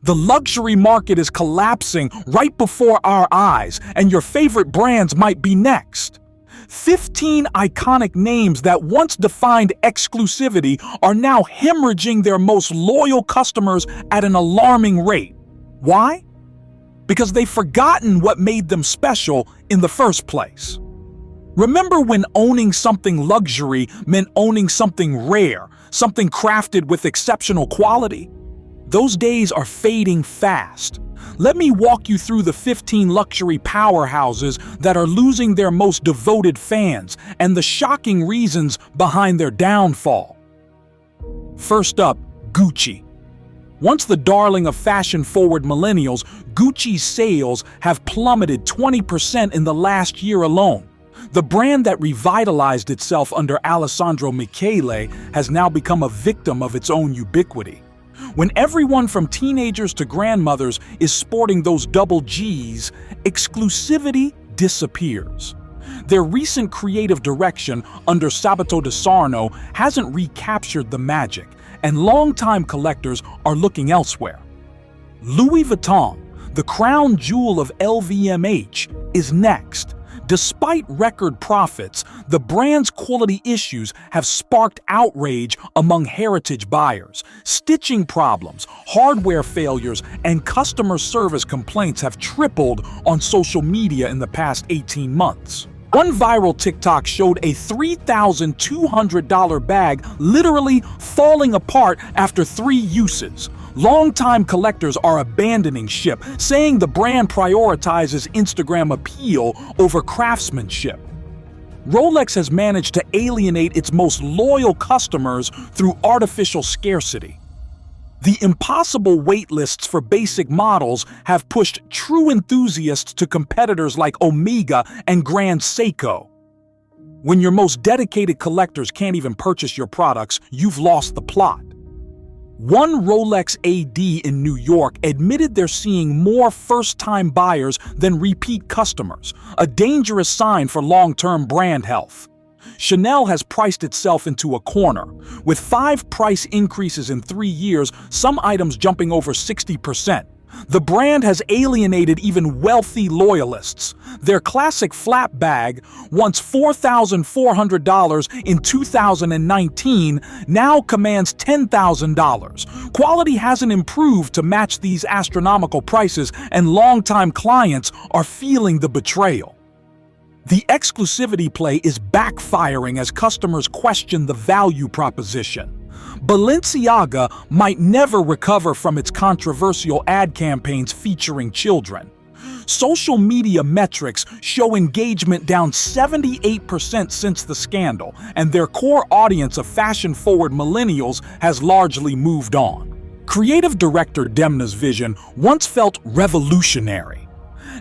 The luxury market is collapsing right before our eyes, and your favorite brands might be next. 15 iconic names that once defined exclusivity are now hemorrhaging their most loyal customers at an alarming rate. Why? Because they've forgotten what made them special in the first place. Remember when owning something luxury meant owning something rare, something crafted with exceptional quality? Those days are fading fast. Let me walk you through the 15 luxury powerhouses that are losing their most devoted fans and the shocking reasons behind their downfall. First up, Gucci. Once the darling of fashion-forward millennials, Gucci's sales have plummeted 20% in the last year alone. The brand that revitalized itself under Alessandro Michele has now become a victim of its own ubiquity. When everyone from teenagers to grandmothers is sporting those double G's, exclusivity disappears. Their recent creative direction under Sabato de Sarno hasn't recaptured the magic, and longtime collectors are looking elsewhere. Louis Vuitton, the crown jewel of LVMH, is next. Despite record profits, the brand's quality issues have sparked outrage among heritage buyers. Stitching problems, hardware failures, and customer service complaints have tripled on social media in the past 18 months. One viral TikTok showed a $3,200 bag literally falling apart after 3 uses. Longtime collectors are abandoning ship, saying the brand prioritizes Instagram appeal over craftsmanship. Rolex has managed to alienate its most loyal customers through artificial scarcity. The impossible waitlists for basic models have pushed true enthusiasts to competitors like Omega and Grand Seiko. When your most dedicated collectors can't even purchase your products, you've lost the plot. One Rolex AD in New York admitted they're seeing more first-time buyers than repeat customers, a dangerous sign for long-term brand health. Chanel has priced itself into a corner. With 5 price increases in 3 years, some items jumping over 60%. The brand has alienated even wealthy loyalists. Their classic flap bag, once $4,400 in 2019, now commands $10,000. Quality hasn't improved to match these astronomical prices, and longtime clients are feeling the betrayal. The exclusivity play is backfiring as customers question the value proposition. Balenciaga might never recover from its controversial ad campaigns featuring children. Social media metrics show engagement down 78% since the scandal, and their core audience of fashion-forward millennials has largely moved on. Creative director Demna's vision once felt revolutionary.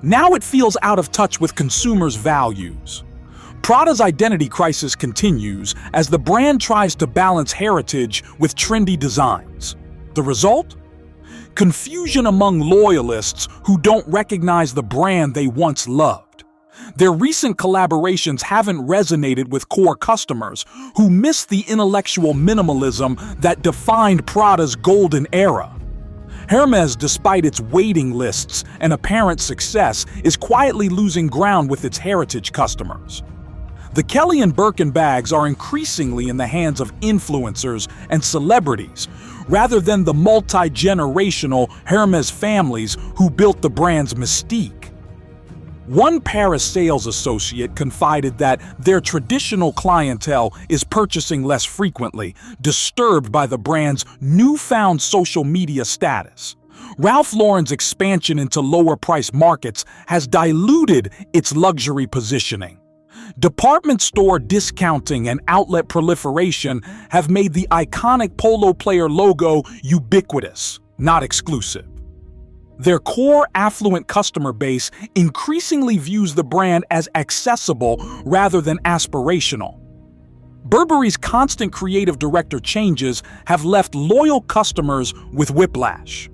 Now it feels out of touch with consumers' values. Prada's identity crisis continues as the brand tries to balance heritage with trendy designs. The result? Confusion among loyalists who don't recognize the brand they once loved. Their recent collaborations haven't resonated with core customers who miss the intellectual minimalism that defined Prada's golden era. Hermès, despite its waiting lists and apparent success, is quietly losing ground with its heritage customers. The Kelly & Birkin bags are increasingly in the hands of influencers and celebrities, rather than the multi-generational Hermès families who built the brand's mystique. One Paris sales associate confided that their traditional clientele is purchasing less frequently, disturbed by the brand's newfound social media status. Ralph Lauren's expansion into lower-priced markets has diluted its luxury positioning. Department store discounting and outlet proliferation have made the iconic polo player logo ubiquitous, not exclusive. Their core affluent customer base increasingly views the brand as accessible rather than aspirational. Burberry's constant creative director changes have left loyal customers with whiplash.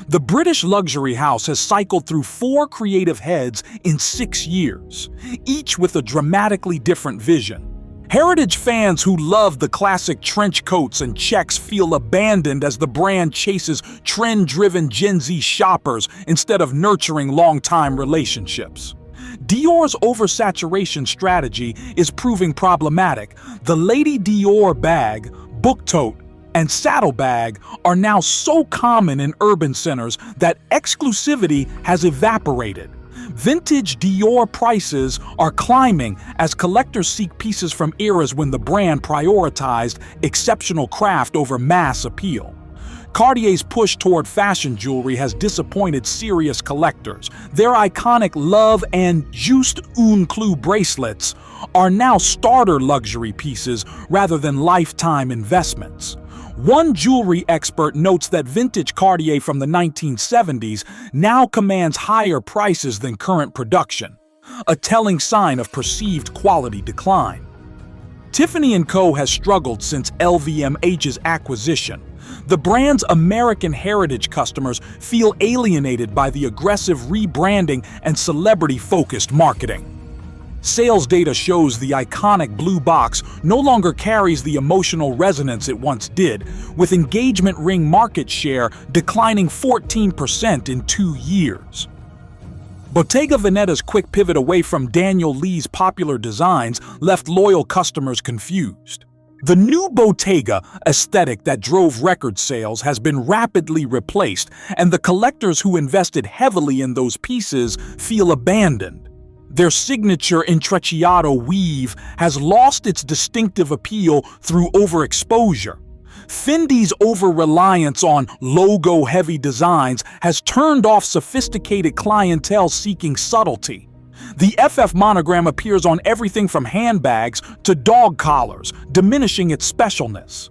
The British luxury house has cycled through 4 creative heads in 6 years, each with a dramatically different vision. Heritage fans who love the classic trench coats and checks feel abandoned as the brand chases trend-driven Gen Z shoppers instead of nurturing long-time relationships. Dior's oversaturation strategy is proving problematic. The Lady Dior bag, book tote, and saddlebag are now so common in urban centers that exclusivity has evaporated. Vintage Dior prices are climbing as collectors seek pieces from eras when the brand prioritized exceptional craft over mass appeal. Cartier's push toward fashion jewelry has disappointed serious collectors. Their iconic Love and Juste un Clou bracelets are now starter luxury pieces rather than lifetime investments. One jewelry expert notes that vintage Cartier from the 1970s now commands higher prices than current production, a telling sign of perceived quality decline. Tiffany & Co. has struggled since LVMH's acquisition. The brand's American heritage customers feel alienated by the aggressive rebranding and celebrity-focused marketing. Sales data shows the iconic blue box no longer carries the emotional resonance it once did, with engagement ring market share declining 14% in 2 years. Bottega Veneta's quick pivot away from Daniel Lee's popular designs left loyal customers confused. The new Bottega aesthetic that drove record sales has been rapidly replaced, and the collectors who invested heavily in those pieces feel abandoned. Their signature intrecciato weave has lost its distinctive appeal through overexposure. Fendi's over-reliance on logo-heavy designs has turned off sophisticated clientele seeking subtlety. The FF monogram appears on everything from handbags to dog collars, diminishing its specialness.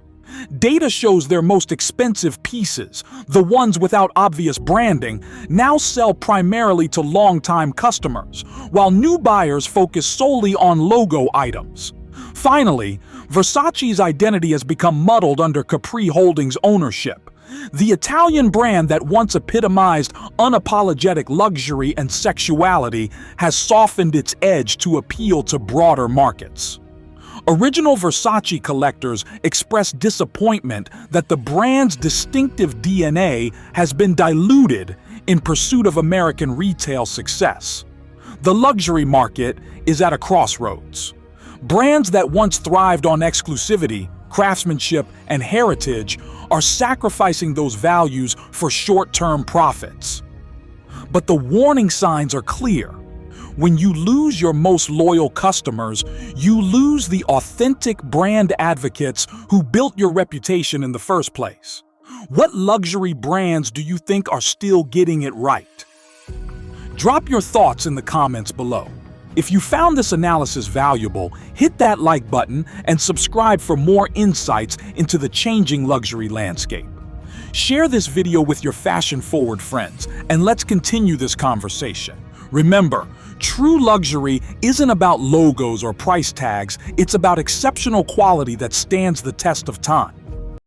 Data shows their most expensive pieces, the ones without obvious branding, now sell primarily to longtime customers, while new buyers focus solely on logo items. Finally, Versace's identity has become muddled under Capri Holdings' ownership. The Italian brand that once epitomized unapologetic luxury and sexuality has softened its edge to appeal to broader markets. Original Versace collectors express disappointment that the brand's distinctive DNA has been diluted in pursuit of American retail success. The luxury market is at a crossroads. Brands that once thrived on exclusivity, craftsmanship, and heritage are sacrificing those values for short-term profits. But the warning signs are clear. When you lose your most loyal customers, you lose the authentic brand advocates who built your reputation in the first place. What luxury brands do you think are still getting it right? Drop your thoughts in the comments below. If you found this analysis valuable, hit that like button and subscribe for more insights into the changing luxury landscape. Share this video with your fashion-forward friends, and let's continue this conversation. Remember, true luxury isn't about logos or price tags, it's about exceptional quality that stands the test of time.